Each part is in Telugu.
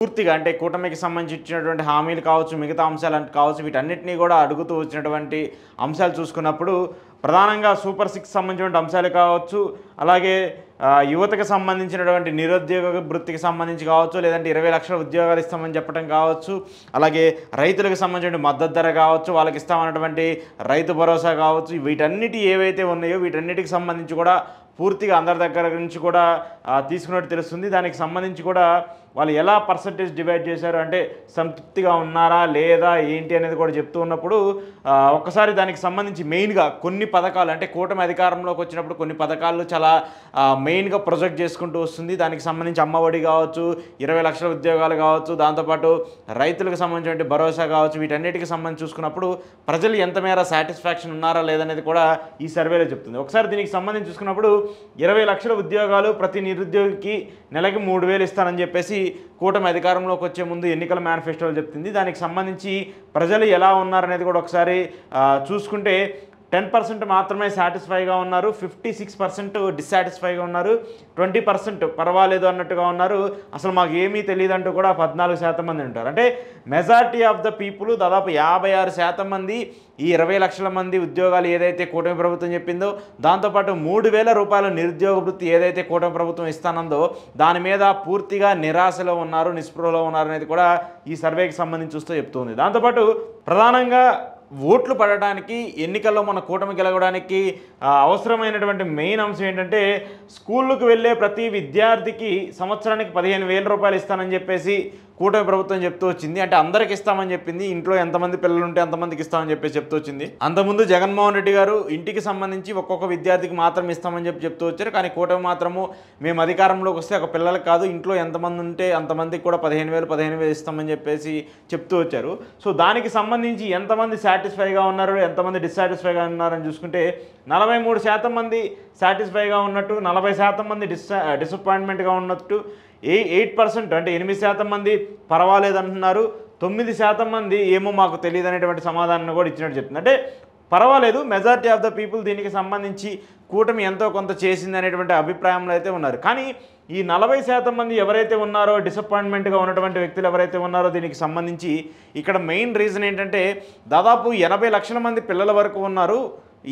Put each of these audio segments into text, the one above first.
పూర్తిగా అంటే కూటమికి సంబంధించి ఇచ్చినటువంటి హామీలు కావచ్చు, మిగతా అంశాలు కావచ్చు, వీటన్నిటిని కూడా అడుగుతూ వచ్చినటువంటి అంశాలు చూసుకున్నప్పుడు ప్రధానంగా సూపర్ 6 సంబంధించినటువంటి అంశాలు కావచ్చు, అలాగే యువతకు సంబంధించినటువంటి నిరుద్యోగ వృత్తికి సంబంధించి కావచ్చు, లేదంటే 20 లక్షల ఉద్యోగాలు ఇస్తామని చెప్పడం కావచ్చు, అలాగే రైతులకు సంబంధించిన మద్దతు ధర కావచ్చు, వాళ్ళకి ఇస్తామన్నటువంటి రైతు భరోసా కావచ్చు, వీటన్నిటి ఏవైతే ఉన్నాయో వీటన్నిటికి సంబంధించి కూడా పూర్తిగా అందరి దగ్గర నుంచి కూడా తీసుకున్నట్టు తెలుస్తుంది. దానికి సంబంధించి కూడా వాళ్ళు ఎలా పర్సంటేజ్ డివైడ్ చేశారు అంటే సంతృప్తిగా ఉన్నారా లేదా ఏంటి అనేది కూడా చెప్తూ ఉన్నప్పుడు ఒక్కసారి దానికి సంబంధించి మెయిన్గా కొన్ని పథకాలు అంటే కూటమి అధికారంలోకి వచ్చినప్పుడు కొన్ని పథకాలు చాలా మెయిన్గా ప్రొజెక్ట్ చేసుకుంటూ వస్తుంది. దానికి సంబంధించి అమ్మఒడి కావచ్చు, 20 లక్షల ఉద్యోగాలు కావచ్చు, దాంతోపాటు రైతులకు సంబంధించిన భరోసా కావచ్చు, వీటన్నిటికి సంబంధించి చూసుకున్నప్పుడు ప్రజలు ఎంత మేర సాటిస్ఫాక్షన్ ఉన్నారా లేదనేది కూడా ఈ సర్వేలో చెప్తుంది. ఒకసారి దీనికి సంబంధించి చూసుకున్నప్పుడు 20 లక్షల ఉద్యోగాలు ప్రతి నిరుద్యోగికి నెలకి 3,000 ఇస్తానని చెప్పేసి కూటమి అధికారంలోకి వచ్చే ముందు ఎన్నికల మేనిఫెస్టోలో చెప్తుంది. దానికి సంబంధించి ప్రజలు ఎలా ఉన్నారనేది కూడా ఒకసారి చూసుకుంటే 10% మాత్రమే సాటిస్ఫైగా ఉన్నారు, 56% డిస్సాటిస్ఫైగా ఉన్నారు, 20% పర్వాలేదు అన్నట్టుగా ఉన్నారు, అసలు మాకు ఏమీ తెలియదంటూ కూడా 14% మంది ఉంటారు. అంటే మెజారిటీ ఆఫ్ ద పీపుల్ దాదాపు 56% మంది ఈ 20 లక్షల మంది ఉద్యోగాలు ఏదైతే కూటమి ప్రభుత్వం చెప్పిందో, దాంతోపాటు 3,000 రూపాయల నిరుద్యోగ వృత్తి ఏదైతే కూటమి ప్రభుత్వం ఇస్తానందో దాని మీద పూర్తిగా నిరాశలో ఉన్నారు, నిస్పృహలో ఉన్నారు అనేది కూడా ఈ సర్వేకి సంబంధించి చూస్తూ చెప్తుంది. దాంతోపాటు ప్రధానంగా ఓట్లు పడడానికి ఎన్నికల్లో మన కూటమి గెలవడానికి అవసరమైనటువంటి మెయిన్ అంశం ఏంటంటే స్కూళ్ళకు వెళ్ళే ప్రతి విద్యార్థికి సంవత్సరానికి 15,000 రూపాయలు ఇస్తానని చెప్పేసి కూటమి ప్రభుత్వం చెప్తూ వచ్చింది. అంటే అందరికి ఇస్తామని చెప్పింది, ఇంట్లో ఎంతమంది పిల్లలు ఉంటే అంతమందికి ఇస్తామని చెప్పేసి చెప్తూ వచ్చింది. అంతకుముందు జగన్మోహన్ రెడ్డి గారు ఇంటికి సంబంధించి ఒక్కొక్క విద్యార్థికి మాత్రం ఇస్తామని చెప్తూ వచ్చారు. కానీ కూటమి మాత్రము మేము అధికారంలోకి వస్తే ఒక పిల్లలకు కాదు, ఇంట్లో ఎంతమంది ఉంటే అంతమందికి కూడా 15,000 ఇస్తామని చెప్పేసి చెప్తూ వచ్చారు. సో దానికి సంబంధించి ఎంతమంది సాటిస్ఫైగా ఉన్నారు, ఎంతమంది డిస్సాటిస్ఫైగా ఉన్నారని చూసుకుంటే 43% మంది సాటిస్ఫైగా ఉన్నట్టు, 40% మంది డిసప్పాయింట్మెంట్గా ఉన్నట్టు, 8% అంటే 8% మంది పర్వాలేదు అంటున్నారు, 9% మంది ఏమో మాకు తెలియదు అనేటువంటి సమాధానాన్ని కూడా ఇచ్చినట్టు చెప్తుంది. అంటే పర్వాలేదు, మెజారిటీ ఆఫ్ ద పీపుల్ దీనికి సంబంధించి కూటమి ఎంతో కొంత చేసింది అనేటువంటి అభిప్రాయంలో అయితే ఉన్నారు. కానీ ఈ 40% మంది ఎవరైతే ఉన్నారో డిసప్పాయింట్మెంట్గా ఉన్నటువంటి వ్యక్తులు ఎవరైతే ఉన్నారో దీనికి సంబంధించి ఇక్కడ మెయిన్ రీజన్ ఏంటంటే దాదాపు 80 లక్షల మంది పిల్లల వరకు ఉన్నారు.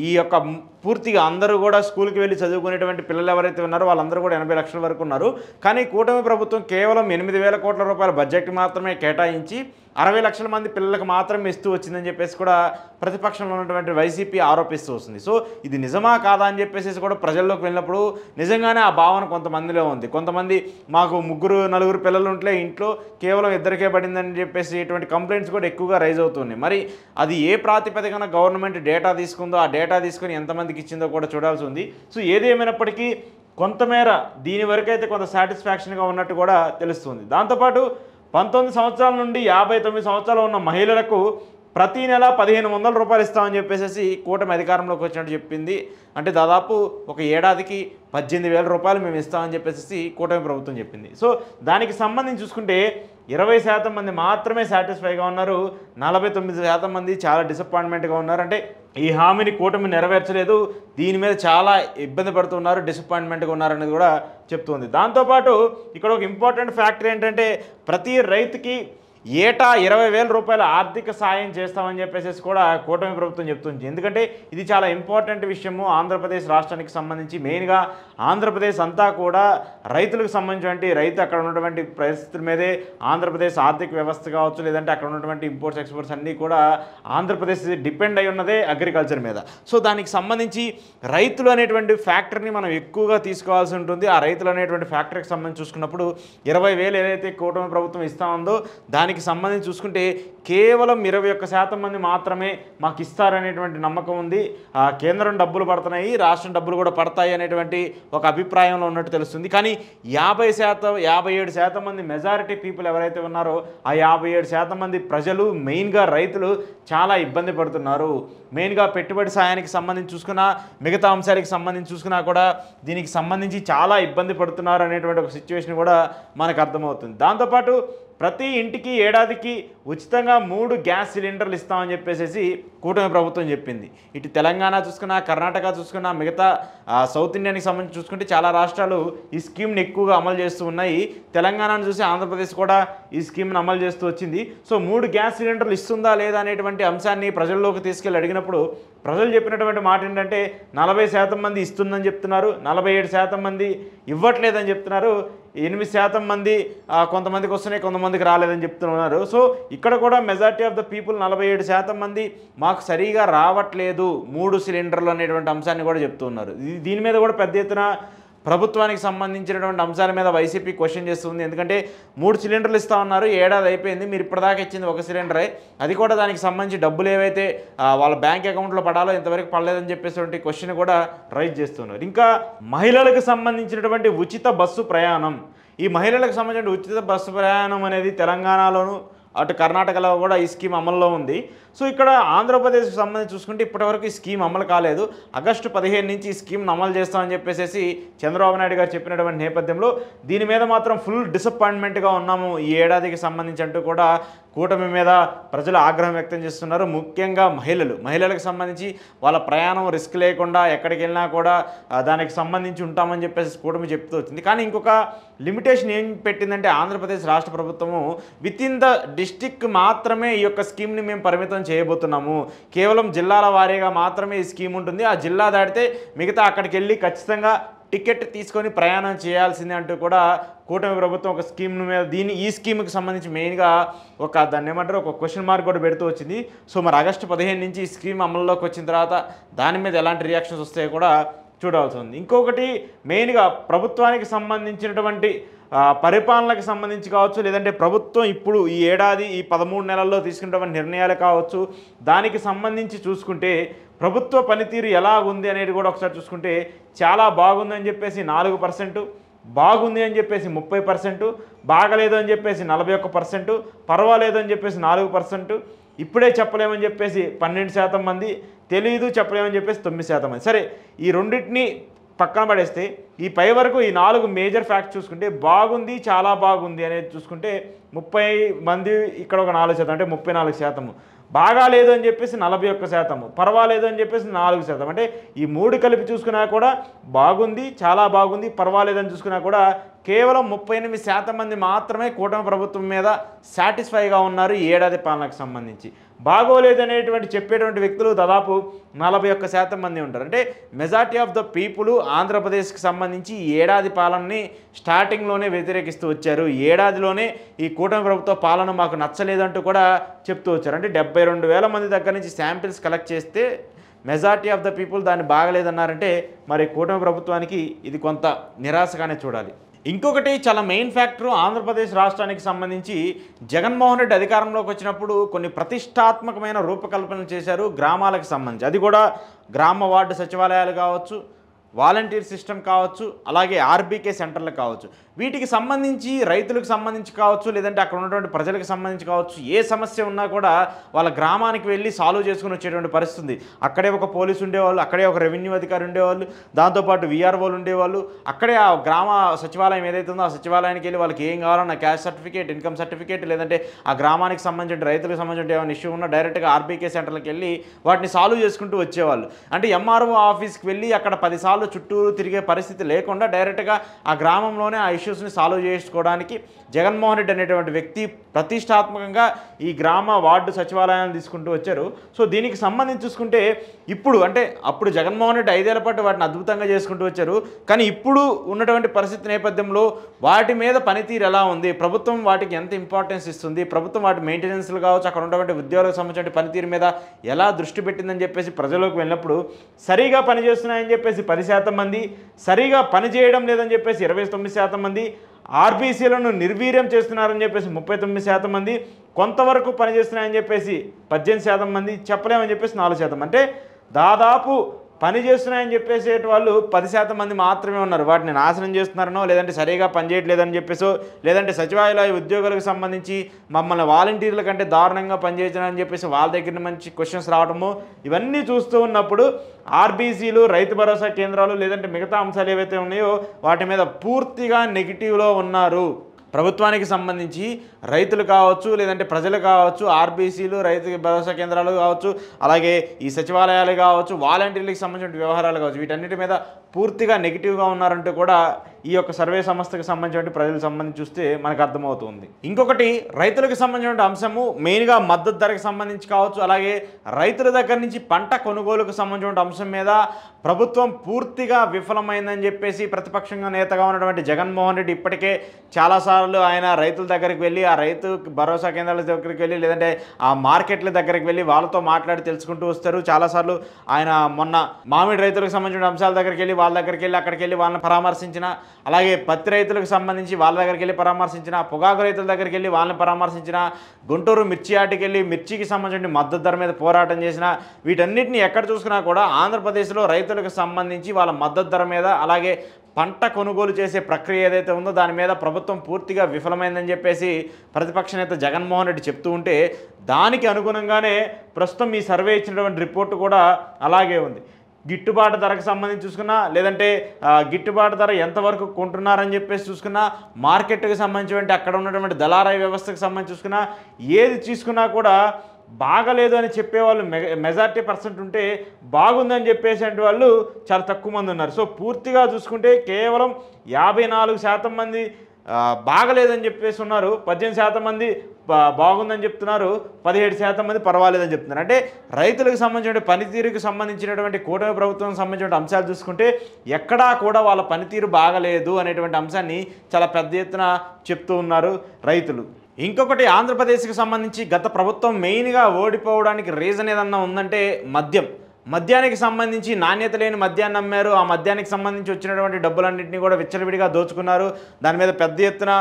ఈ యొక్క పూర్తిగా అందరూ కూడా స్కూల్కి వెళ్ళి చదువుకునేటువంటి పిల్లలు ఎవరైతే ఉన్నారో వాళ్ళందరూ కూడా 80 లక్షల వరకు ఉన్నారు. కానీ కూటమి ప్రభుత్వం కేవలం 8,000 కోట్ల రూపాయల బడ్జెట్ మాత్రమే కేటాయించి 60 లక్షల మంది పిల్లలకు మాత్రమే ఇస్తూ వచ్చిందని చెప్పేసి కూడా ప్రతిపక్షంలో ఉన్నటువంటి వైసీపీ ఆరోపిస్తూ వస్తుంది. సో ఇది నిజమా కాదా అని చెప్పేసి కూడా ప్రజల్లోకి వెళ్ళినప్పుడు నిజంగానే ఆ భావన కొంతమందిలో ఉంది. కొంతమంది మాకు 3-4 పిల్లలు ఉంటే ఇంట్లో కేవలం 2కే పడిందని చెప్పేసి ఇటువంటి కంప్లైంట్స్ కూడా ఎక్కువగా రైజ్ అవుతున్నాయి. మరి అది ఏ ప్రాతిపదికన గవర్నమెంట్ డేటా తీసుకుందో ఆ డేటా తీసుకొని ఎంతమందికి ఇచ్చిందో కూడా చూడాల్సి ఉంది. సో ఏది ఏమైనప్పటికీ కొంతమేర దీని వరకైతే కొంత సాటిస్ఫాక్షన్గా ఉన్నట్టు కూడా తెలుస్తుంది. దాంతోపాటు 19 సంవత్సరాల నుండి 59 సంవత్సరాలు ఉన్న మహిళలకు ప్రతి నెల 1,500 రూపాయలు ఇస్తామని చెప్పేసి కూటమి అధికారంలోకి వచ్చినట్టు చెప్పింది. అంటే దాదాపు ఒక ఏడాదికి 18,000 రూపాయలు మేము ఇస్తామని చెప్పేసి కూటమి ప్రభుత్వం చెప్పింది. సో దానికి సంబంధించి చూసుకుంటే 20% మంది మాత్రమే సాటిస్ఫైగా ఉన్నారు, 49% మంది చాలా డిసప్పాయింట్మెంట్గా ఉన్నారు. అంటే ఈ హామీని కూటమి నెరవేర్చలేదు, దీని మీద చాలా ఇబ్బంది పడుతున్నారు, డిసప్పాయింట్మెంట్గా ఉన్నారనేది కూడా చెప్తుంది. దాంతోపాటు ఇక్కడ ఒక ఇంపార్టెంట్ ఫ్యాక్టర్ ఏంటంటే ప్రతి రైతుకి ఏటా 20,000 రూపాయల ఆర్థిక సాయం చేస్తామని చెప్పేసి కూడా కూటమి ప్రభుత్వం చెప్తుంది. ఎందుకంటే ఇది చాలా ఇంపార్టెంట్ విషయము ఆంధ్రప్రదేశ్ రాష్ట్రానికి సంబంధించి. మెయిన్గా ఆంధ్రప్రదేశ్ అంతా కూడా రైతులకు సంబంధించినటువంటి రైతు అక్కడ ఉన్నటువంటి పరిస్థితుల మీదే ఆంధ్రప్రదేశ్ ఆర్థిక వ్యవస్థ కావచ్చు, లేదంటే అక్కడ ఉన్నటువంటి ఇంపోర్ట్స్ ఎక్స్పోర్ట్స్ అన్నీ కూడా ఆంధ్రప్రదేశ్ డిపెండ్ అయి ఉన్నదే అగ్రికల్చర్ మీద. సో దానికి సంబంధించి రైతులు అనేటువంటి ఫ్యాక్టర్ని మనం ఎక్కువగా తీసుకోవాల్సి ఉంటుంది. ఆ రైతులు అనేటువంటి ఫ్యాక్టరీకి సంబంధించి చూసుకున్నప్పుడు 20,000 ఏదైతే కూటమి ప్రభుత్వం ఇస్తా ఉందో దానికి సంబంధించి చూసుకుంటే కేవలం 21% మంది మాత్రమే మాకు ఇస్తారనేటువంటి నమ్మకం ఉంది. కేంద్రం డబ్బులు పడుతున్నాయి, రాష్ట్రం డబ్బులు కూడా పడతాయి అనేటువంటి ఒక అభిప్రాయంలో ఉన్నట్టు తెలుస్తుంది. కానీ 57% మంది మెజారిటీ పీపుల్ ఎవరైతే ఉన్నారో ఆ 57% మంది ప్రజలు మెయిన్గా రైతులు చాలా ఇబ్బంది పడుతున్నారు. మెయిన్గా పెట్టుబడి సాయానికి సంబంధించి చూసుకున్నా, మిగతా అంశాలకు సంబంధించి చూసుకున్నా కూడా దీనికి సంబంధించి చాలా ఇబ్బంది పడుతున్నారు అనేటువంటి ఒక సిచ్యువేషన్ కూడా మనకు అర్థమవుతుంది. దాంతోపాటు ప్రతి ఇంటికి ఏడాదికి ఉచితంగా 3 గ్యాస్ సిలిండర్లు ఇస్తామని చెప్పేసి కూటమి ప్రభుత్వం చెప్పింది. ఇటు తెలంగాణ చూసుకున్నా, కర్ణాటక చూసుకున్నా, మిగతా సౌత్ ఇండియానికి సంబంధించి చూసుకుంటే చాలా రాష్ట్రాలు ఈ స్కీమ్ని ఎక్కువగా అమలు చేస్తూ ఉన్నాయి. తెలంగాణను చూసి ఆంధ్రప్రదేశ్ కూడా ఈ స్కీమ్ని అమలు చేస్తూ వచ్చింది. సో 3 గ్యాస్ సిలిండర్లు ఇస్తుందా లేదా అనేటువంటి అంశాన్ని ప్రజల్లోకి తీసుకెళ్ళి అడిగినప్పుడు ప్రజలు చెప్పినటువంటి మాట ఏంటంటే 40% మంది ఇస్తుందని చెప్తున్నారు, 47% మంది ఇవ్వట్లేదని చెప్తున్నారు, 8% మంది కొంతమందికి వస్తున్నాయి, కొంతమందికి రాలేదని చెప్తున్నారు. సో ఇక్కడ కూడా మెజారిటీ ఆఫ్ ద పీపుల్ 47% మంది మాకు సరిగా రావట్లేదు 3 సిలిండర్లు అనేటువంటి అంశాన్ని కూడా చెప్తున్నారు. దీని మీద కూడా పెద్ద ఎత్తున ప్రభుత్వానికి సంబంధించినటువంటి అంశాల మీద వైసీపీ క్వశ్చన్ చేస్తుంది. ఎందుకంటే 3 సిలిండర్లు ఇస్తా ఉన్నారు, ఏడాది అయిపోయింది, మీరు ఇప్పటిదాకా ఇచ్చింది 1 సిలిండరే, అది కూడా దానికి సంబంధించి డబ్బులు ఏవైతే వాళ్ళ బ్యాంక్ అకౌంట్లో పడాలో ఇంతవరకు పడలేదని చెప్పేసి క్వశ్చన్ కూడా రైజ్ చేస్తున్నారు. ఇంకా మహిళలకు సంబంధించినటువంటి ఉచిత బస్సు ప్రయాణం, ఈ మహిళలకు సంబంధించిన ఉచిత బస్సు ప్రయాణం అనేది తెలంగాణలోను అటు కర్ణాటకలో కూడా ఈ స్కీమ్ అమల్లో ఉంది. సో ఇక్కడ ఆంధ్రప్రదేశ్కి సంబంధించి చూసుకుంటే ఇప్పటివరకు ఈ స్కీమ్ అమలు కాలేదు. ఆగస్టు 15 నుంచి ఈ స్కీమ్ను అమలు చేస్తామని చెప్పేసి చంద్రబాబు నాయుడు గారు చెప్పినటువంటి నేపథ్యంలో దీని మీద మాత్రం ఫుల్ డిసప్పాయింట్మెంట్గా ఉన్నాము ఈ ఏడాదికి సంబంధించి అంటూ కూడా కూటమి మీద ప్రజలు ఆగ్రహం వ్యక్తం చేస్తున్నారు. ముఖ్యంగా మహిళలకు సంబంధించి వాళ్ళ ప్రయాణం రిస్క్ లేకుండా ఎక్కడికి వెళ్ళినా కూడా దానికి సంబంధించి ఉంటామని చెప్పేసి కూటమి చెప్తూ వచ్చింది. కానీ ఇంకొక లిమిటేషన్ ఏం పెట్టిందంటే ఆంధ్రప్రదేశ్ రాష్ట్ర ప్రభుత్వము విత్ ఇన్ ద డిస్టిక్ మాత్రమే ఈ యొక్క స్కీమ్ని మేము పరిమితం చేయబోతున్నాము, కేవలం జిల్లాల వారీగా మాత్రమే ఈ స్కీమ్ ఉంటుంది, ఆ జిల్లా దాటితే మిగతా అక్కడికి వెళ్ళి ఖచ్చితంగా టికెట్ తీసుకొని ప్రయాణం చేయాల్సిందే అంటూ కూడా కూటమి ప్రభుత్వం ఒక స్కీమ్ మీద ఈ స్కీమ్కి సంబంధించి మెయిన్గా దాన్ని ఏమంటారు ఒక క్వశ్చన్ మార్క్ కూడా పెడుతూ వచ్చింది. సో మరి ఆగస్టు 15 నుంచి ఈ స్కీమ్ అమల్లోకి వచ్చిన తర్వాత దాని మీద ఎలాంటి రియాక్షన్స్ వస్తాయో కూడా చూడాల్సి ఉంది. ఇంకొకటి మెయిన్గా ప్రభుత్వానికి సంబంధించినటువంటి పరిపాలనకు సంబంధించి కావచ్చు, లేదంటే ప్రభుత్వం ఇప్పుడు ఈ ఏడాది ఈ 13 నెలల్లో తీసుకున్నటువంటి నిర్ణయాలు కావచ్చు, దానికి సంబంధించి చూసుకుంటే ప్రభుత్వ పనితీరు ఎలా ఉంది అనేది కూడా ఒకసారి చూసుకుంటే చాలా బాగుందని చెప్పేసి 4%, బాగుంది అని చెప్పేసి 30%, బాగలేదు అని చెప్పేసి 41%, పర్వాలేదు అని చెప్పేసి 4%, ఇప్పుడే చెప్పలేమని చెప్పేసి 12% మంది, తెలీదు చెప్పలేమని చెప్పేసి 9% మంది. సరే ఈ రెండింటిని పక్కన పడేస్తే ఈ పై వరకు ఈ 4 మేజర్ ఫ్యాక్ట్స్ చూసుకుంటే బాగుంది, చాలా బాగుంది అనేది చూసుకుంటే 30 మంది, ఇక్కడ ఒక 4% అంటే 34%, బాగా లేదు అని చెప్పేసి 41%, పర్వాలేదు అని చెప్పేసి 4%. అంటే ఈ 3 కలిపి చూసుకున్నా కూడా బాగుంది, చాలా బాగుంది, పర్వాలేదని చూసుకున్నా కూడా కేవలం 38% మంది మాత్రమే కూటమి ప్రభుత్వం మీద సాటిస్ఫైగా ఉన్నారు ఈ ఏడాది పాలనకు సంబంధించి. బాగోలేదనేటువంటి చెప్పేటువంటి వ్యక్తులు దాదాపు 41% మంది ఉంటారు. అంటే మెజారిటీ ఆఫ్ ద పీపుల్ ఆంధ్రప్రదేశ్కి సంబంధించి ఈ ఏడాది పాలనని స్టార్టింగ్లోనే వ్యతిరేకిస్తూ వచ్చారు. ఏడాదిలోనే ఈ కూటమి ప్రభుత్వ పాలన మాకు నచ్చలేదంటూ కూడా చెప్తూ వచ్చారు. అంటే 72,000 మంది దగ్గర నుంచి శాంపిల్స్ కలెక్ట్ చేస్తే మెజారిటీ ఆఫ్ ద పీపుల్ దాన్ని బాగలేదన్నారంటే మరి కూటమి ప్రభుత్వానికి ఇది కొంత నిరాశగానే చూడాలి. ఇంకొకటి చాలా మెయిన్ ఫ్యాక్టర్, ఆంధ్రప్రదేశ్ రాష్ట్రానికి సంబంధించి జగన్మోహన్ రెడ్డి అధికారంలోకి వచ్చినప్పుడు కొన్ని ప్రతిష్టాత్మకమైన రూపకల్పనలు చేశారు గ్రామాలకు సంబంధించి. అది కూడా గ్రామ వార్డు సచివాలయాలు కావచ్చు, వాలంటీర్ సిస్టమ్ కావచ్చు, అలాగే ఆర్బీకే సెంటర్లు కావచ్చు, వీటికి సంబంధించి రైతులకు సంబంధించి కావచ్చు, లేదంటే అక్కడ ఉన్నటువంటి ప్రజలకు సంబంధించి కావచ్చు, ఏ సమస్య ఉన్నా కూడా వాళ్ళ గ్రామానికి వెళ్ళి సాల్వ్ చేసుకుని వచ్చేటువంటి పరిస్థితి. అక్కడే ఒక పోలీసు ఉండేవాళ్ళు, అక్కడే ఒక రెవెన్యూ అధికారి ఉండేవాళ్ళు, దాంతోపాటు వీఆర్ఓలు ఉండేవాళ్ళు, అక్కడే ఆ గ్రామ సచివాలయం ఏదైతే ఉందో ఆ సచివాలయానికి వెళ్ళి వాళ్ళకి ఏం కావాలన్నా క్యాస్ట్ సర్టిఫికేట్, ఇన్కమ్ సర్టిఫికేట్, లేదంటే ఆ గ్రామానికి సంబంధించిన రైతులకు సంబంధించిన ఏమైనా ఇష్యూ ఉన్నా డైరెక్ట్గా ఆర్బీకే సెంటర్లకు వెళ్ళి వాటిని సాల్వ్ చేసుకుంటూ వచ్చేవాళ్ళు. అంటే ఎంఆర్ఓ ఆఫీస్కి వెళ్ళి అక్కడ 10 సార్లు చుట్టూరు తిరిగే పరిస్థితి లేకుండా డైరెక్ట్గా ఆ గ్రామంలోనే ఆ ఇష్యూస్ని సాల్వ్ చేసుకోవడానికి జగన్మోహన్ రెడ్డి అనేటువంటి వ్యక్తి ప్రతిష్టాత్మకంగా ఈ గ్రామ వార్డు సచివాలయాలను తీసుకుంటూ వచ్చారు. సో దీనికి సంబంధించి చూసుకుంటే ఇప్పుడు అంటే అప్పుడు జగన్మోహన్ రెడ్డి 5 ఏళ్ల పాటు వాటిని అద్భుతంగా చేసుకుంటూ వచ్చారు. కానీ ఇప్పుడు ఉన్నటువంటి పరిస్థితి నేపథ్యంలో వాటి మీద పనితీరు ఎలా ఉంది, ప్రభుత్వం వాటికి ఎంత ఇంపార్టెన్స్ ఇస్తుంది, ప్రభుత్వం వాటి మెయింటెనెన్స్లు కావచ్చు, అక్కడ ఉన్నటువంటి ఉద్యోగులకు సంబంధించిన పనితీరు మీద ఎలా దృష్టి పెట్టిందని చెప్పేసి ప్రజలకు వెళ్ళినప్పుడు సరిగా పనిచేస్తున్నాయని చెప్పేసి 10% మంది, సరిగా పనిచేయడం లేదని చెప్పేసి 29% మంది, ఆర్బీసీలను నిర్వీర్యం చేస్తున్నారని చెప్పేసి 39% మంది, కొంతవరకు పనిచేస్తున్నాయని చెప్పేసి 18% మంది, చెప్పలేమని చెప్పేసి 4%. అంటే దాదాపు పని చేస్తున్నాయని చెప్పేసి వాళ్ళు 10% మంది మాత్రమే ఉన్నారు. వాటిని నాశనం చేస్తున్నారనో, లేదంటే సరిగా పనిచేయట్లేదని చెప్పేసో, లేదంటే సచివాలయ ఉద్యోగులకు సంబంధించి మమ్మల్ని వాలంటీర్ల కంటే దారుణంగా పనిచేయని చెప్పేసి వాళ్ళ దగ్గర మంచి క్వశ్చన్స్ రావడము, ఇవన్నీ చూస్తూ ఉన్నప్పుడు ఆర్బీసీలు, రైతు భరోసా కేంద్రాలు, లేదంటే మిగతా అంశాలు ఏవైతే ఉన్నాయో వాటి మీద పూర్తిగా నెగిటివ్లో ఉన్నారు. ప్రభుత్వానికి సంబంధించి రైతులు కావచ్చు, లేదంటే ప్రజలు కావచ్చు, ఆర్బీసీలు, రైతు భరోసా కేంద్రాలు కావచ్చు, అలాగే ఈ సచివాలయాలు కావచ్చు, వాలంటీర్లకు సంబంధించిన వ్యవహారాలు కావచ్చు, వీటన్నిటి మీద పూర్తిగా నెగిటివ్గా ఉన్నారంటూ కూడా ఈ యొక్క సర్వే సంస్థకు సంబంధించిన ప్రజలకు సంబంధించి చూస్తే మనకు అర్థమవుతుంది. ఇంకొకటి రైతులకు సంబంధించిన అంశము మెయిన్గా మద్దతు ధరకు సంబంధించి కావచ్చు, అలాగే రైతుల దగ్గర నుంచి పంట కొనుగోలుకు సంబంధించిన అంశం మీద ప్రభుత్వం పూర్తిగా విఫలమైందని చెప్పేసి ప్రతిపక్షంగా నేతగా ఉన్నటువంటి జగన్మోహన్ రెడ్డి ఇప్పటికే చాలాసార్లు ఆయన రైతుల దగ్గరికి వెళ్ళి, ఆ రైతు భరోసా కేంద్రాల దగ్గరికి వెళ్ళి, లేదంటే ఆ మార్కెట్ల దగ్గరికి వెళ్ళి వాళ్ళతో మాట్లాడి తెలుసుకుంటూ వస్తారు. చాలాసార్లు ఆయన మొన్న మామిడి రైతులకు సంబంధించిన అంశాల దగ్గరికి వెళ్ళి, వాళ్ళ దగ్గరికి వెళ్ళి, అక్కడికి వెళ్ళి వాళ్ళని పరామర్శించిన, అలాగే పత్తి రైతులకు సంబంధించి వాళ్ళ దగ్గరికి వెళ్ళి పరామర్శించిన, పొగాకు రైతుల దగ్గరికి వెళ్ళి వాళ్ళని పరామర్శించిన, గుంటూరు మిర్చి యార్డుకి వెళ్ళి మిర్చికి సంబంధించిన మద్దతు ధర మీద పోరాటం చేసిన, వీటన్నిటిని ఎక్కడ చూసుకున్నా కూడా ఆంధ్రప్రదేశ్లో రైతులకు సంబంధించి వాళ్ళ మద్దతు ధర మీద, అలాగే పంట కొనుగోలు చేసే ప్రక్రియ ఏదైతే ఉందో దాని మీద ప్రభుత్వం పూర్తిగా విఫలమైందని చెప్పేసి ప్రతిపక్ష నేత జగన్మోహన్ రెడ్డి చెప్తూ ఉంటే, దానికి అనుగుణంగానే ప్రస్తుతం ఈ సర్వే ఇచ్చినటువంటి రిపోర్టు కూడా అలాగే ఉంది. గిట్టుబాటు ధరకు సంబంధించి చూసుకున్నా, లేదంటే గిట్టుబాటు ధర ఎంతవరకు కొంటున్నారని చెప్పేసి చూసుకున్నా, మార్కెట్కి సంబంధించి అక్కడ ఉన్నటువంటి దళారాయి వ్యవస్థకు సంబంధించి చూసుకున్నా, ఏది తీసుకున్నా కూడా బాగలేదు అని చెప్పేవాళ్ళు మెజారిటీ పర్సెంట్ ఉంటే, బాగుందని చెప్పేసేటువంటి వాళ్ళు చాలా తక్కువ మంది ఉన్నారు. సో పూర్తిగా చూసుకుంటే కేవలం 54% మంది బాగలేదని చెప్పేసి ఉన్నారు, 18% మంది బాగుందని చెప్తున్నారు, 17% మంది పర్వాలేదని చెప్తున్నారు. అంటే రైతులకు సంబంధించిన పనితీరుకు సంబంధించినటువంటి కూటమి ప్రభుత్వం సంబంధించిన అంశాలు చూసుకుంటే ఎక్కడా కూడా వాళ్ళ పనితీరు బాగలేదు అనేటువంటి అంశాన్ని చాలా పెద్ద ఎత్తున చెప్తూ ఉన్నారు రైతులు. ఇంకొకటి, ఆంధ్రప్రదేశ్కి సంబంధించి గత ప్రభుత్వం మెయిన్గా ఓడిపోవడానికి రీజన్ ఏదన్నా ఉందంటే మద్యానికి సంబంధించి నాణ్యత లేని మద్యాన్ని అమ్మారు. ఆ మద్యానికి సంబంధించి వచ్చినటువంటి డబ్బులన్నింటినీ కూడా విచ్చలవిడిగా దోచుకున్నారు. దాని మీద పెద్ద ఎత్తున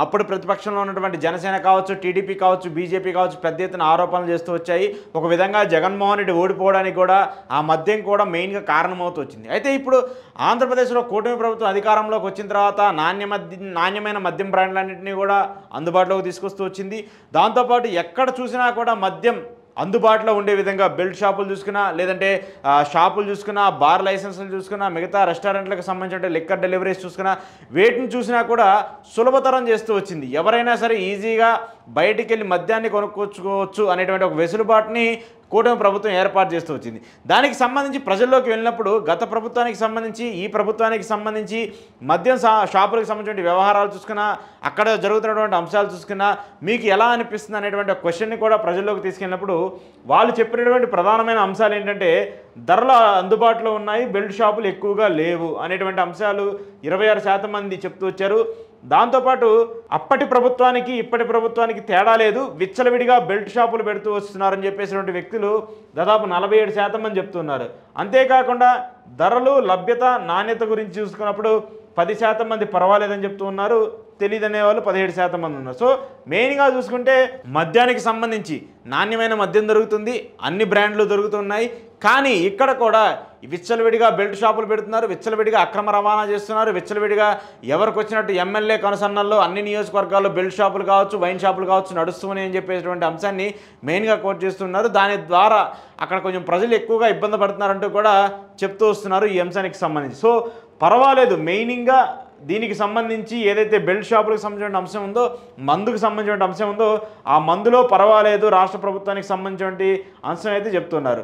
అప్పుడు ప్రతిపక్షంలో ఉన్నటువంటి జనసేన కావచ్చు, టీడీపీ కావచ్చు, బీజేపీ కావచ్చు పెద్ద ఎత్తున ఆరోపణలు చేస్తూ వచ్చాయి. ఒక విధంగా జగన్మోహన్ రెడ్డి ఓడిపోవడానికి కూడా ఆ మద్యం కూడా మెయిన్గా కారణమవుతూ వచ్చింది. అయితే ఇప్పుడు ఆంధ్రప్రదేశ్లో కూటమి ప్రభుత్వం అధికారంలోకి వచ్చిన తర్వాత నాణ్యమైన మద్యం బ్రాండ్లన్నింటినీ కూడా అందుబాటులోకి తీసుకొస్తూ వచ్చింది. దాంతోపాటు ఎక్కడ చూసినా కూడా మద్యం అందుబాటులో ఉండే విధంగా బెల్ట్ షాపులు చూసుకున్నా, లేదంటే షాపులు చూసుకున్నా, బార్ లైసెన్సులు చూసుకున్నా, మిగతా రెస్టారెంట్లకు సంబంధించిన లిక్కర్ డెలివరీస్ చూసుకున్నా, వేటిని చూసినా కూడా సులభతరం చేస్తూ వచ్చింది. ఎవరైనా సరే ఈజీగా బయటికి వెళ్ళి మద్యాన్ని కొనుక్కొచ్చుకోవచ్చు అనేటువంటి ఒక వెసులుబాటుని కూటమి ప్రభుత్వం ఏర్పాటు చేస్తూ వచ్చింది. దానికి సంబంధించి ప్రజల్లోకి వెళ్ళినప్పుడు గత ప్రభుత్వానికి సంబంధించి ఈ ప్రభుత్వానికి సంబంధించి మద్యం షాపులకు సంబంధించిన వ్యవహారాలు చూసుకున్నా, అక్కడ జరుగుతున్నటువంటి అంశాలు చూసుకున్నా మీకు ఎలా అనిపిస్తుంది అనేటువంటి క్వశ్చన్ని కూడా ప్రజల్లోకి తీసుకెళ్ళినప్పుడు వాళ్ళు చెప్పినటువంటి ప్రధానమైన అంశాలు ఏంటంటే, ధరలు అందుబాటులో ఉన్నాయి, బెల్ట్ షాపులు ఎక్కువగా లేవు అనేటువంటి అంశాలు 26% మంది చెప్తూ వచ్చారు. దాంతోపాటు అప్పటి ప్రభుత్వానికి ఇప్పటి ప్రభుత్వానికి తేడా లేదు, విచ్చలవిడిగా బెల్ట్ షాపులు పెడుతూ వస్తున్నారని చెప్పేసినటువంటి వ్యక్తులు దాదాపు 47% మంది చెప్తున్నారు. అంతేకాకుండా ధరలు, లభ్యత, నాణ్యత గురించి చూసుకున్నప్పుడు 10% మంది పర్వాలేదని చెప్తూ ఉన్నారు, తెలియదనే వాళ్ళు 17% మంది ఉన్నారు. సో మెయిన్గా చూసుకుంటే మద్యానికి సంబంధించి నాణ్యమైన మద్యం దొరుకుతుంది, అన్ని బ్రాండ్లు దొరుకుతున్నాయి. కానీ ఇక్కడ కూడా విచ్చలవిడిగా బెల్ట్ షాపులు పెడుతున్నారు, విచ్చలవిడిగా అక్రమ రవాణా చేస్తున్నారు, విచ్చలవిడిగా ఎవరికి వచ్చినట్టు ఎమ్మెల్యే కనుసన్నల్లో అన్ని నియోజకవర్గాల్లో బెల్ట్ షాపులు కావచ్చు, వైన్ షాపులు కావచ్చు నడుస్తున్నాయి అని చెప్పేటువంటి అంశాన్ని మెయిన్గా కోట్ చేస్తున్నారు. దాని ద్వారా అక్కడ కొంచెం ప్రజలు ఎక్కువగా ఇబ్బంది పడుతున్నారంటూ కూడా చెప్తూ వస్తున్నారు ఈ అంశానికి సంబంధించి. సో పర్వాలేదు, మెయిన్గా దీనికి సంబంధించి ఏదైతే బెల్ట్ షాపులకు సంబంధించిన అంశం ఉందో, మందుకు సంబంధించిన అంశం ఉందో, ఆ మందులో పర్వాలేదు రాష్ట్ర ప్రభుత్వానికి సంబంధించిన అంశం అయితే చెప్తున్నారు.